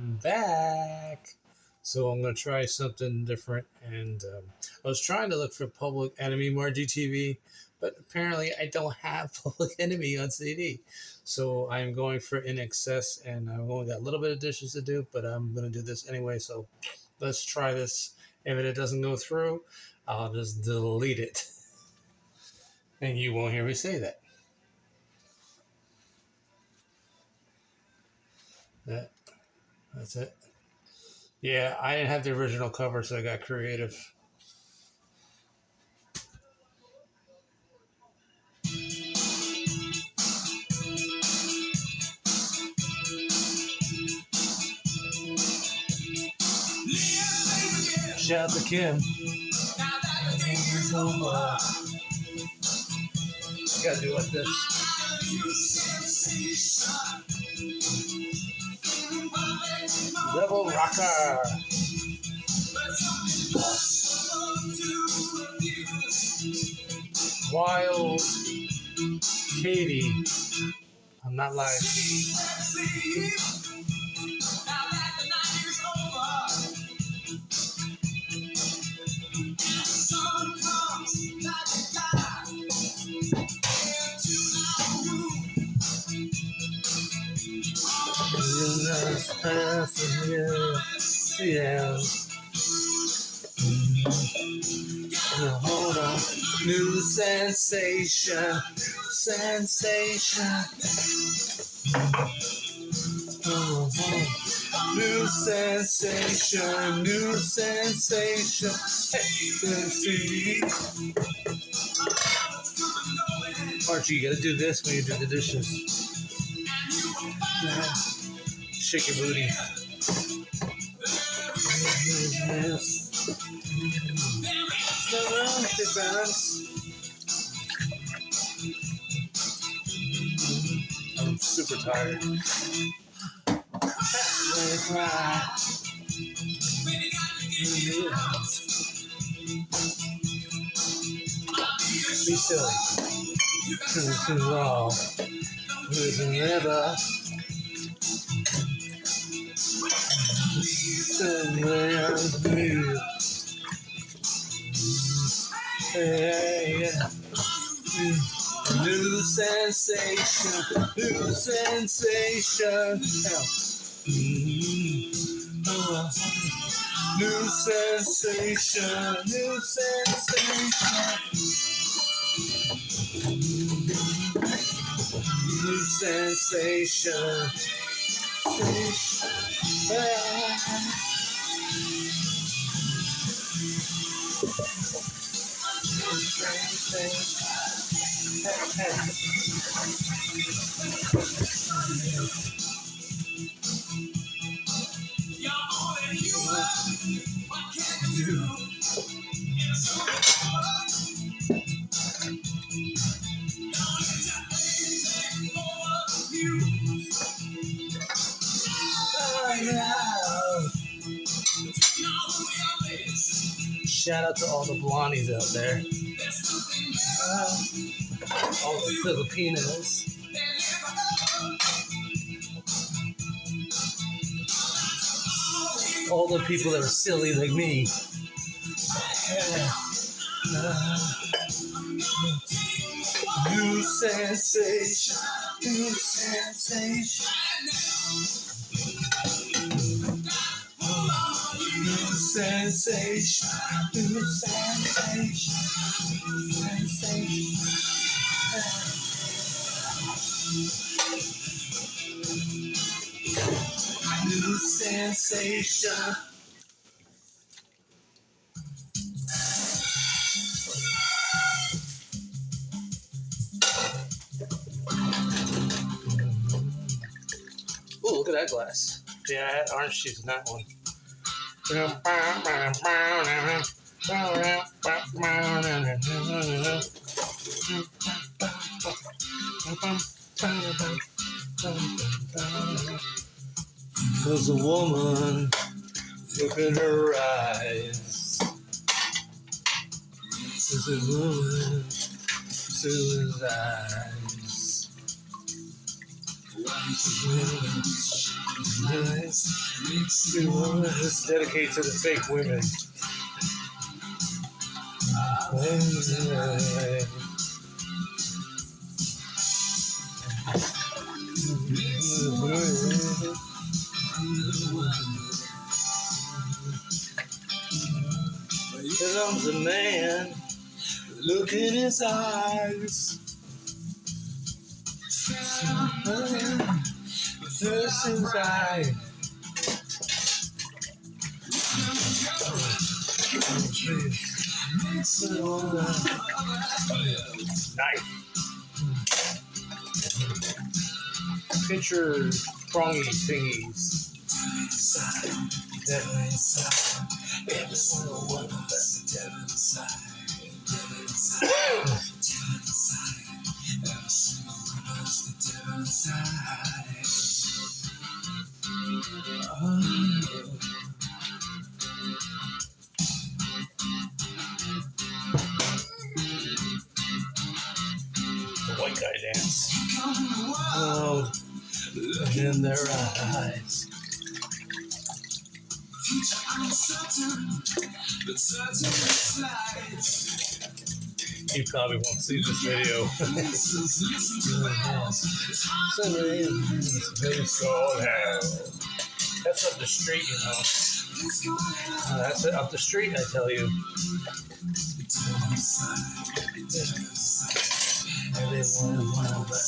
I'm back. So I'm going to try something different. And I was trying to look for Public Enemy more GTV, but apparently I don't have Public Enemy on CD. So I'm going for In Excess, and I've only got a little bit of dishes to do, but I'm going to do this anyway. So let's try this. If it doesn't go through, I'll just delete it. And you won't hear me say that. That's it. Yeah, I didn't have the original cover, so I got creative. Shout out to Kim. You gotta do it like this. Level rocker. Wild Katie. I'm not lying. Yeah. Hold on. New sensation. New sensation. Hey, Archie, you gotta do this when you do the dishes. Shake your booty. I'm super tired. Be silly. Too long. Losing never. Somewhere new. Yeah. New sensation. New sensation. New sensation. Shout out to all the blondies out there. All the Filipinos. All the people that are silly like me. New sensation. New sensation. New sensation. New sensation. New sensation. Oh, look at that glass. Yeah, I had orange juice in that one. There's a woman, look in her eyes. There's a woman, to his eyes. It's dedicated to the fake women. Cause I'm the man. Look in his eyes. Thirst inside. Knife. Picture prongy thingies. Devil inside. Every single one of us is devil inside. Devil inside. Devil inside. Every single one of us is devil inside. The white guy dance. Oh, look in their eyes. You probably won't see this video. That's up the street, you know. That's up the street, I tell you. One of us.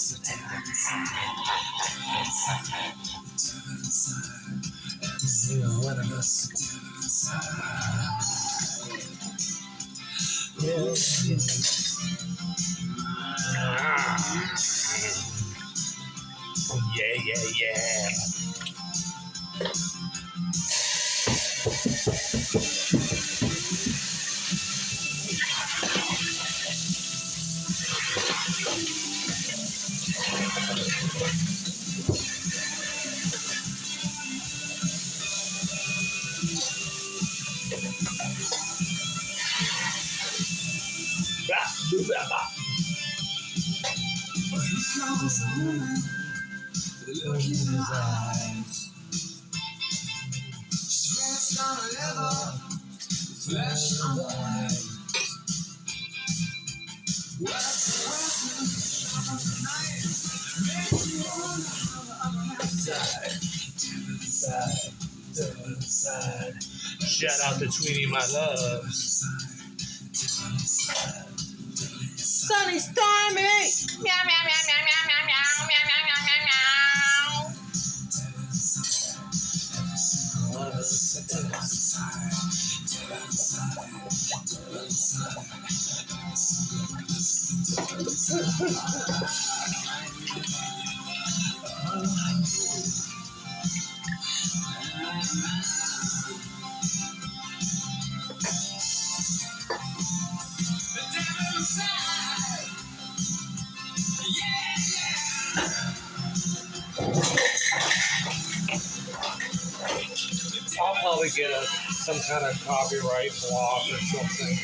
Yeah, yeah. Look in his eyes. Stressed on a level, flash on the eye. What's the night? Make you on the side. Shout out to Tweety, my loves. Sunny Stormy! Meow, meow, meow, meow, meow, meow, meow, meow, meow, meow, meow, meow. I'll probably get some kind of copyright block or something.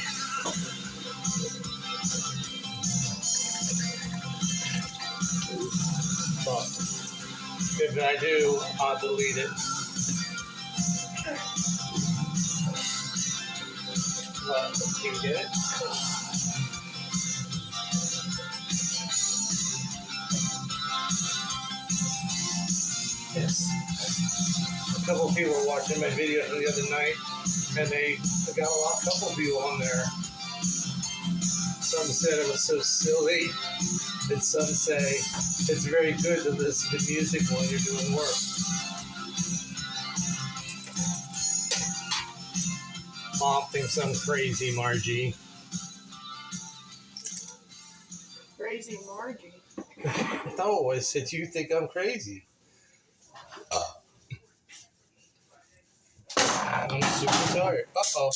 But if I do, I'll delete it. What? Can you get it? Yes. A couple of people were watching my video the other night, and they got a couple people on there. Some said it was so silly, and some say it's very good to listen to music while you're doing work. Mom thinks I'm crazy, Margie. Crazy Margie. No, I said you think I'm crazy. I'm super tired. Uh-oh.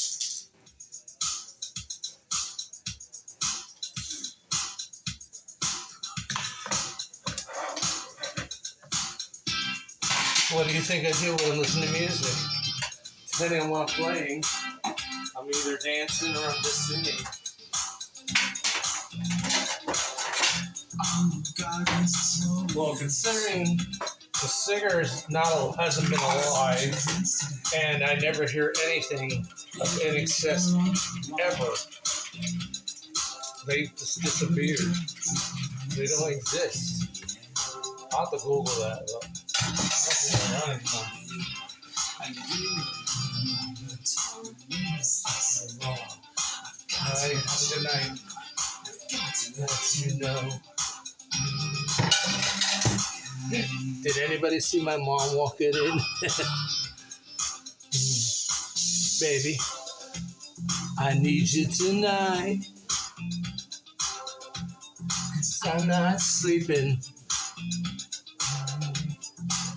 What do you think I do when I listen to music? Depending on what I'm playing, I'm either dancing or I'm just singing. Oh, God, it's so Well, considering the singer's hasn't been alive, and I never hear anything of In Excess ever. They just disappeared. They don't exist. I'll have to Google that. Though. Alright, have a good night. Let you know. Did anybody see my mom walking in? Baby, I need you tonight. I'm not sleeping.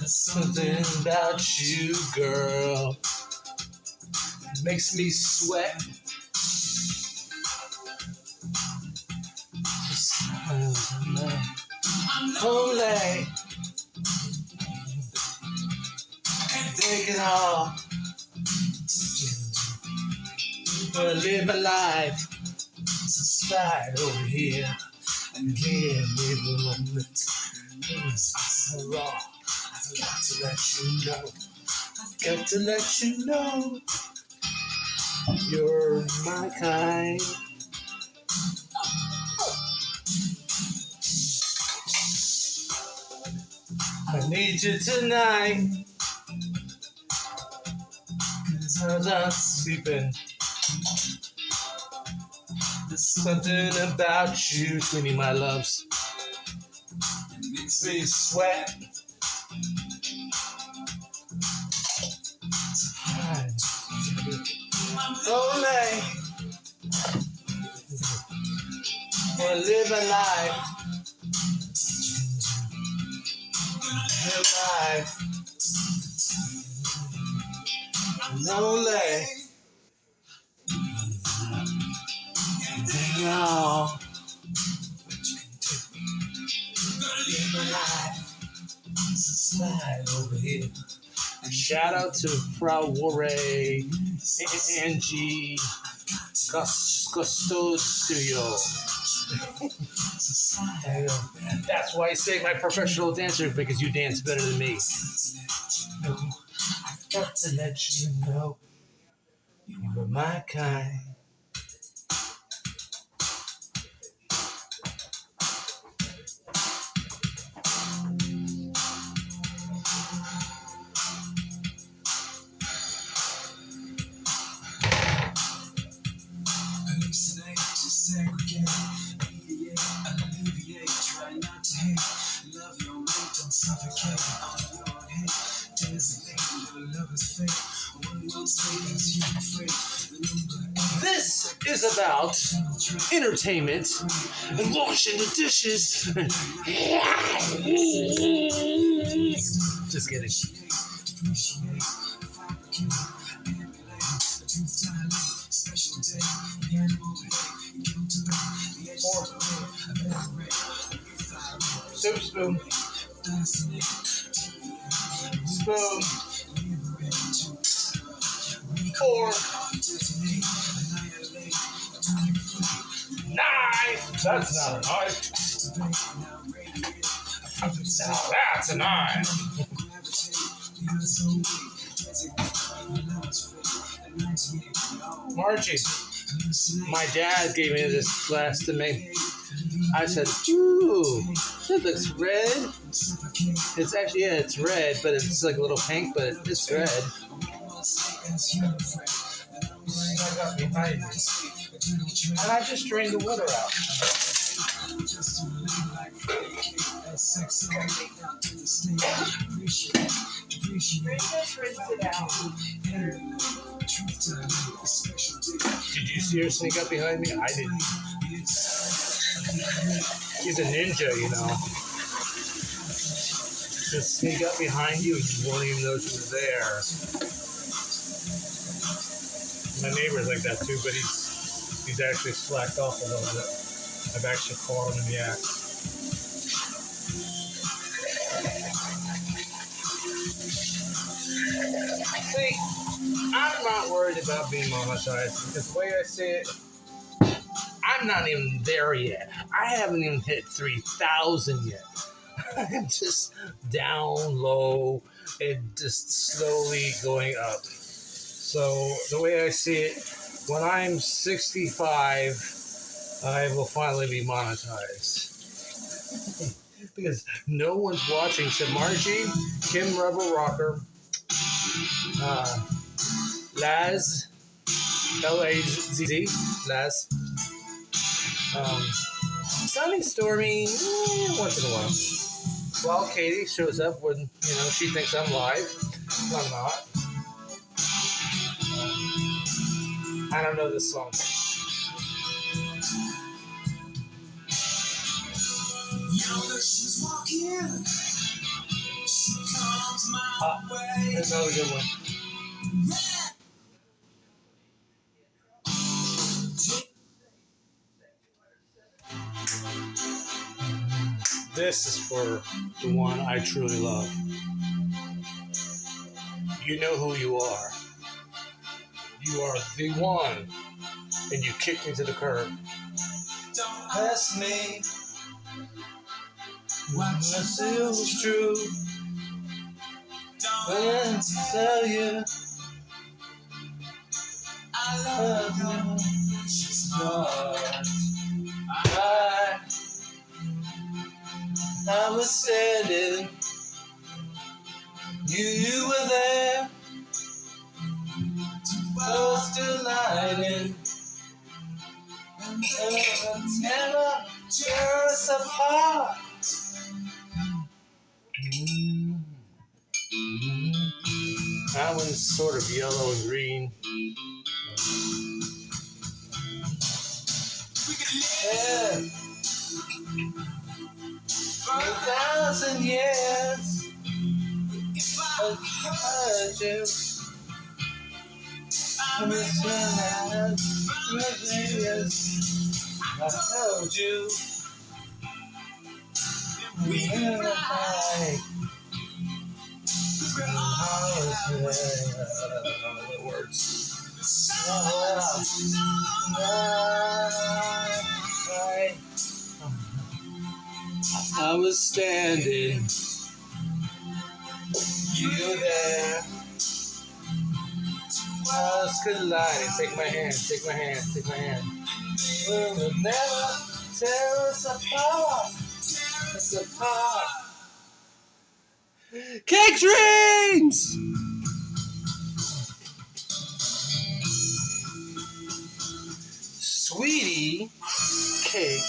Something about you, girl, makes me sweat. Only take it all. Gonna live my life. Slide over here and give me the moment. It's wrong. I've got to let you know. I've got to let you know. You're my kind. I need you tonight. 'Cause I'm not sleeping. There's something about you, Twinnie, my loves. It makes me sweat. Only wanna live a life. Live life. Lonely. Take it all. Live my life. Slide over here. Shout out to Prawore Angie Custodio. That's why I say my professional dancer, because you dance better than me. No, I've got to let you know you were my kind. This is about entertainment and washing the dishes. Just kidding. Soup spoon. Spoon. Fork. Knife. That's not a knife. Now that's a knife. Margie, my dad gave me this glass to make. I said, ooh, that looks red. It's actually, yeah, it's red, but it's like a little pink, but it's red. I got behind me. And I just drained the water out. Rinse it out. Did you see her sneak up behind me? I didn't. She's a ninja, you know. Just sneak up behind you and you won't even know she was there. My neighbor's like that too, but he's actually slacked off a little bit. I've actually caught him in the act. See, I'm not worried about being monetized because the way I see it, I'm not even there yet. I haven't even hit 3,000 yet. I'm just down low and just slowly going up. So the way I see it, when I'm 65, I will finally be monetized. Because no one's watching. So Margie, Kim Rebel Rocker, Laz, L-A-Z-Z, Laz, Sunny Stormy, once in a while. While Katie shows up when, she thinks I'm live. I'm not. I don't know this song. She's walking. She comes my way. That's another good one. This is for the one I truly love. You know who you are. You are the one. And you kicked me to the curb. Don't ask me what I said was true. Don't tell you I love you. She's not. I was standing. You were there. Close to lightning. Never tear us apart. That one's sort of yellow and green. Yeah. For 1,000 years, I've heard you. I'm a I told you. We never fight. Words. I was standing. You were there. Us colliding. Take my hand. Take my hand. Take my hand. We'll never tear us apart. Us apart. Cake dreams. Sweetie Cake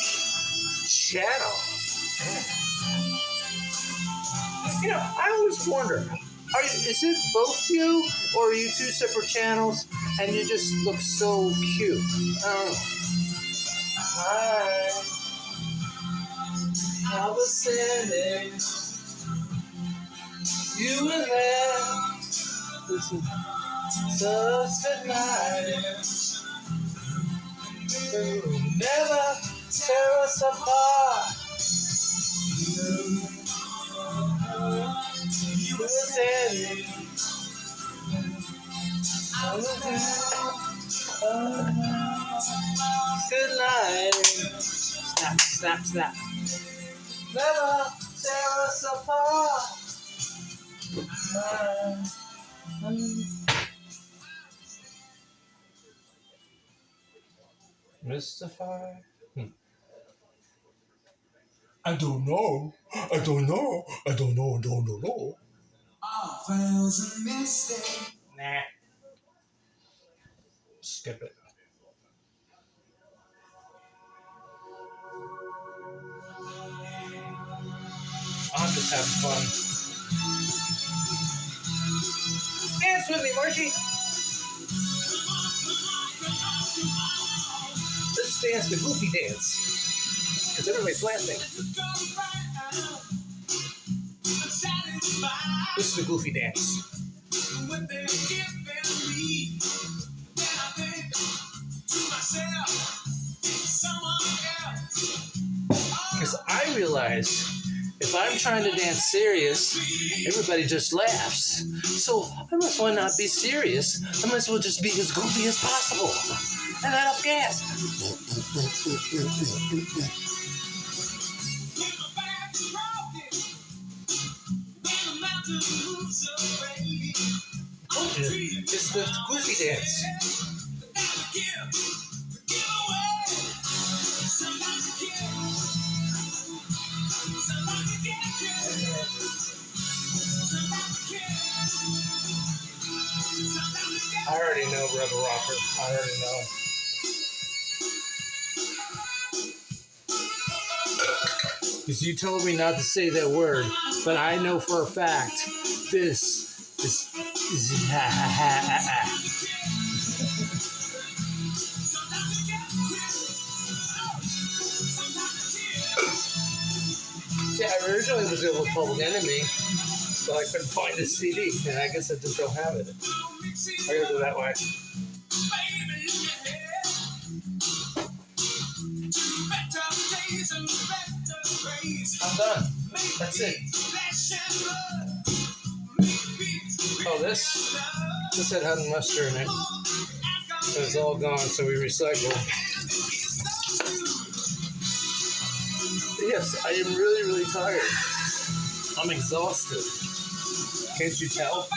Channel. I always wonder, is it both you, or are you two separate channels, and you just look so cute? I don't know. I was standing. You were there. Listen. Just good night. Never tear us apart. You were standing. I was there. Good night. Snap, snap, snap. Never tear us apart. Mystify? I don't know. I don't know. I don't know. Don't know. All fails a mistake. Nah. Skip it. I'm just having fun. Dance with me, Margie. Let's dance the goofy dance. Because everybody's laughing. This is the goofy dance. Because I realize if I'm trying to dance serious, everybody just laughs. So I might as well not be serious. I might as well just be as goofy as possible. And let off gas. It's the Goofy dance. I already know Rebel Rocker. I already know. Because you told me not to say that word, but I know for a fact this is See, I originally was going with Public Enemy, but I couldn't find the CD, and I guess I just don't have it. I gotta go that way. I'm done. That's it. Oh, this had honey mustard in it. But it's all gone, so we recycle. Yes, I am really, really tired. I'm exhausted. Can't you tell?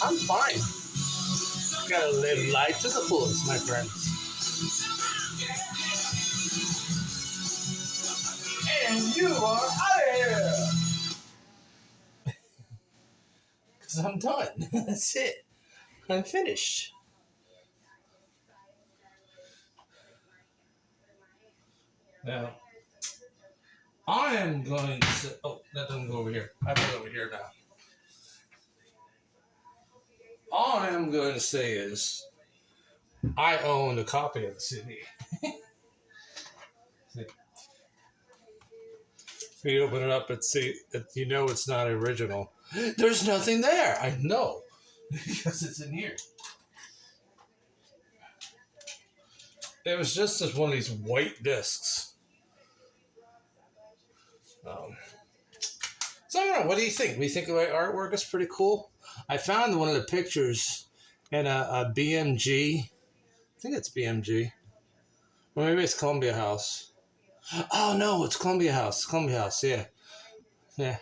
I'm fine. Gotta live life to the fullest, my friends. And you are out of here! Because I'm done. That's it. I'm finished. Now, I am going to say, oh, that doesn't go over here. I put it over here now. All I am going to say is, I own a copy of the CD. So you open it up and see, you know it's not original. There's nothing there. I know. Because it's in here. It was just as one of these white discs. So I don't know. What do you think? Do you think my artwork is pretty cool? I found one of the pictures in a BMG. I think it's BMG. Or maybe it's Columbia House. Oh, no, it's Columbia House. Columbia House, yeah. Yeah.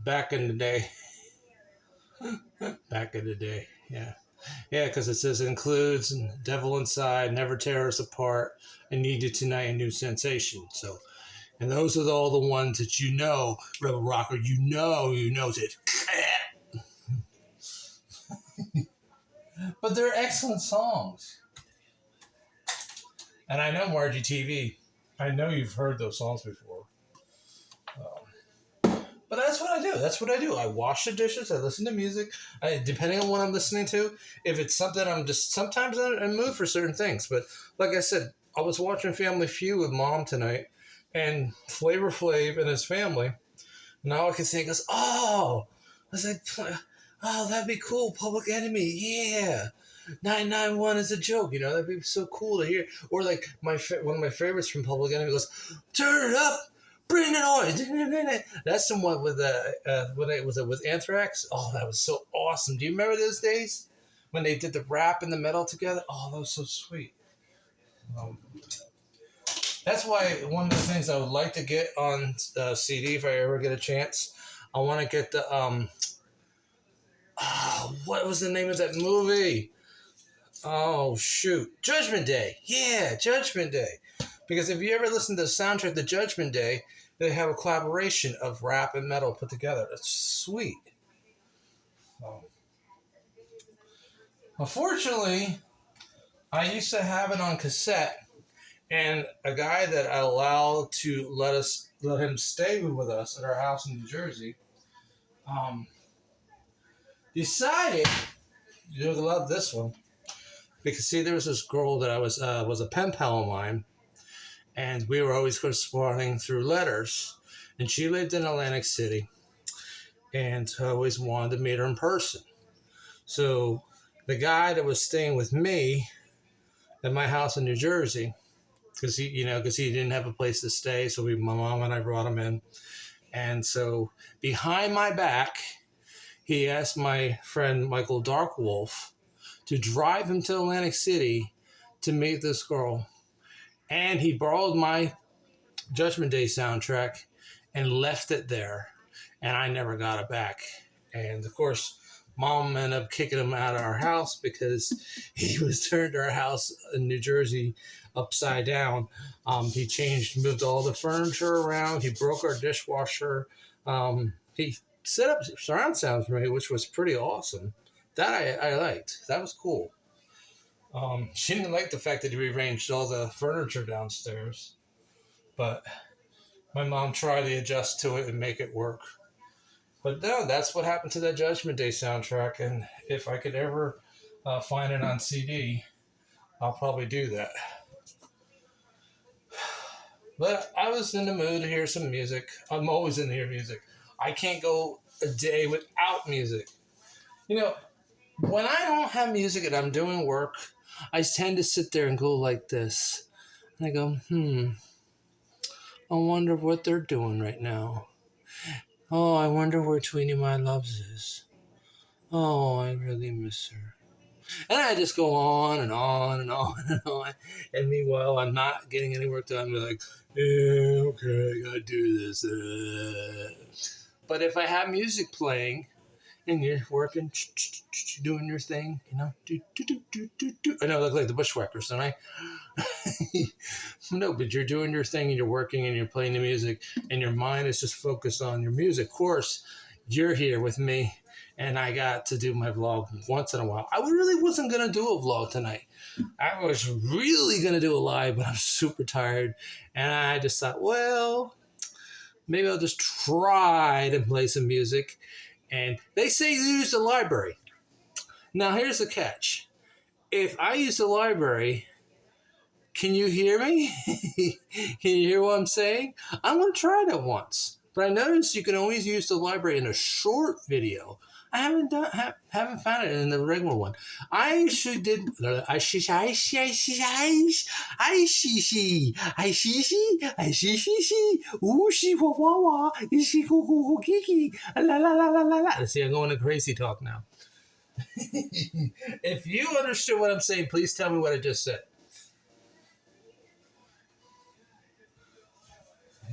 Back in the day. Back in the day, yeah. Yeah, because it says includes Devil Inside, Never Tear Us Apart, and Need You Tonight, a New Sensation. So, and those are all the ones that you know, Rebel Rocker, you know it. But they're excellent songs. And I know Margie TV. I know you've heard those songs before. But that's what I do. That's what I do. I wash the dishes. I listen to music. Depending on what I'm listening to, if it's something I'm just sometimes I'm in the mood for certain things. But like I said, I was watching Family Feud with Mom tonight, and Flavor Flav and his family. Now I can think, goes, oh, I was like, oh, that'd be cool. Public Enemy, yeah. 991 is a joke, you know. That'd be so cool to hear. Or like one of my favorites from Public Enemy goes, turn it up. Bring it on! That's the one with with Anthrax. Oh, that was so awesome. Do you remember those days when they did the rap and the metal together? Oh, that was so sweet. That's why one of the things I would like to get on CD if I ever get a chance, I want to get the what was the name of that movie? Oh shoot, Judgment Day. Yeah, Judgment Day. Because if you ever listen to the soundtrack to Judgment Day, they have a collaboration of rap and metal put together. It's sweet. Unfortunately, I used to have it on cassette, and a guy that I allowed to let him stay with us at our house in New Jersey, decided you'll love this one. Because see, there was this girl that I was a pen pal of mine. And we were always corresponding through letters. And she lived in Atlantic City. And I always wanted to meet her in person. So the guy that was staying with me at my house in New Jersey, because he didn't have a place to stay, so my mom and I brought him in. And so behind my back, he asked my friend Michael Darkwolf to drive him to Atlantic City to meet this girl. And he borrowed my Judgment Day soundtrack and left it there. And I never got it back. And of course, Mom ended up kicking him out of our house because he was turned our house in New Jersey upside down. He moved all the furniture around. He broke our dishwasher. He set up surround sound for me, which was pretty awesome. That I liked. That was cool. She didn't like the fact that he rearranged all the furniture downstairs, but my mom tried to adjust to it and make it work. But no, that's what happened to that Judgment Day soundtrack, and if I could ever find it on CD, I'll probably do that. But I was in the mood to hear some music. I'm always in hear music. I can't go a day without music. You know, when I don't have music and I'm doing work, I tend to sit there and go like this. And I go, I wonder what they're doing right now. Oh, I wonder where Tweenie My Loves is. Oh, I really miss her. And I just go on and on and on and on. And meanwhile, I'm not getting any work done. I'm like, yeah, okay, I gotta do this. But if I have music playing and you're working, doing your thing, you know, I know I look like the Bushwhackers, don't I? No, but you're doing your thing and you're working and you're playing the music and your mind is just focused on your music. Of course, you're here with me and I got to do my vlog once in a while. I really wasn't going to do a vlog tonight. I was really going to do a live, but I'm super tired. And I just thought, well, maybe I'll just try to play some music. And they say use the library. Now, here's the catch. If I use the library, can you hear me? Can you hear what I'm saying? I'm going to try that once. But I noticed you can always use the library in a short video. I haven't found it in the regular one. I actually did. See, I'm going to crazy talk now. If you understood what I'm saying, please tell me what I just said.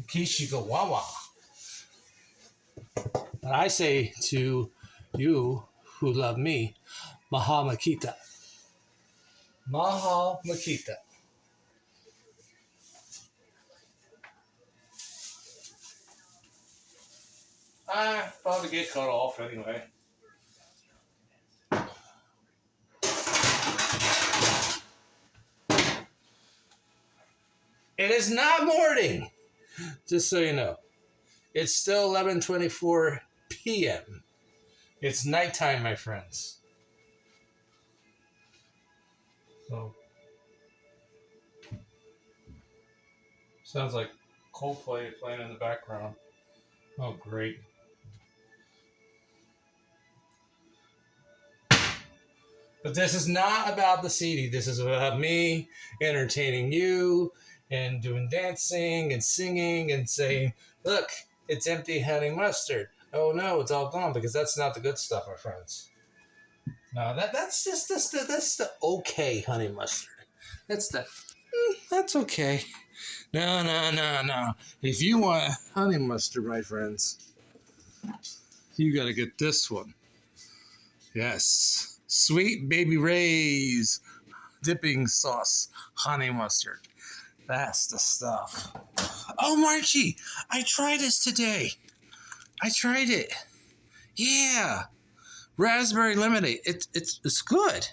Kishigo Wawa. But I say to you who love me, Maha Makita. Maha Makita. I probably get cut off anyway. It is not morning, just so you know. It's still 11:24 p.m. It's nighttime, my friends. So, sounds like Coldplay playing in the background. Oh, great. But this is not about the CD. This is about me entertaining you and doing dancing and singing and saying, look, it's empty honey mustard. Oh no, it's all gone, because that's not the good stuff, my friends. No, that's the okay honey mustard. That's okay. No. If you want honey mustard, my friends, you got to get this one. Yes, Sweet Baby Ray's dipping sauce honey mustard. That's the stuff. Oh, Marchie, I tried this today. I tried it. Yeah. Raspberry lemonade. It's good.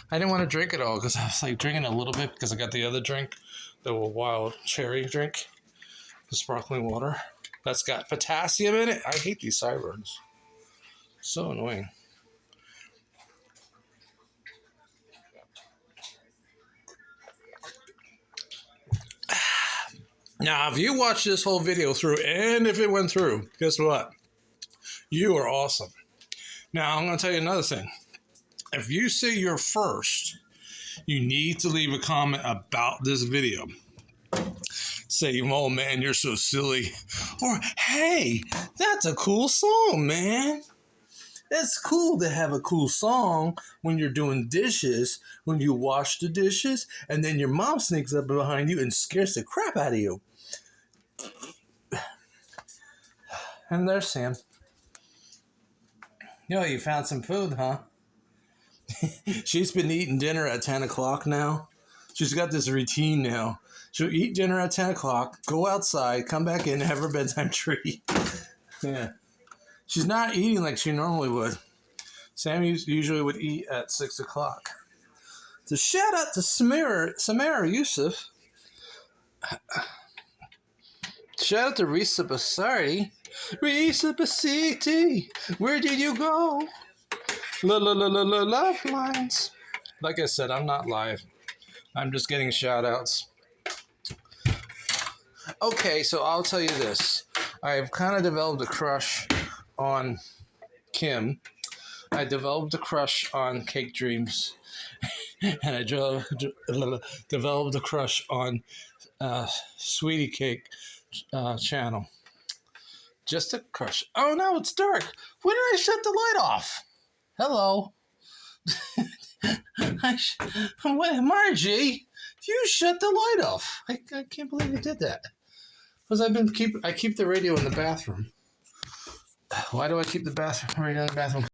I didn't want to drink it all because I was like drinking a little bit because I got the other drink, the wild cherry drink, the sparkling water. That's got potassium in it. I hate these sideburns. So annoying. Now, if you watch this whole video through, and if it went through, guess what? You are awesome. Now, I'm going to tell you another thing. If you say you're first, you need to leave a comment about this video. say, "Oh man, you're so silly," or "Hey, that's a cool song, man." It's cool to have a cool song when you're doing dishes, when you wash the dishes, and then your mom sneaks up behind you and scares the crap out of you. And there's Sam. You found some food, huh? She's been eating dinner at 10 o'clock now. She's got this routine now. She'll eat dinner at 10 o'clock, go outside, come back in, have her bedtime treat. Yeah. She's not eating like she normally would. Sam usually would eat at 6 o'clock. So shout out to Samara Yusuf. Shout out to Risa Basardi. Risa Basiti, where did you go? Love lines. Like I said, I'm not live. I'm just getting shout outs. Okay, so I'll tell you this. I've kind of developed a crush on Kim. I developed a crush on Cake Dreams. And I developed a crush on Sweetie Cake channel. Just a crush. Oh no, it's dark. When did I shut the light off? Hello. Margie, you shut the light off. I can't believe you did that. Because I keep the radio in the bathroom. Why do I keep the radio in the bathroom?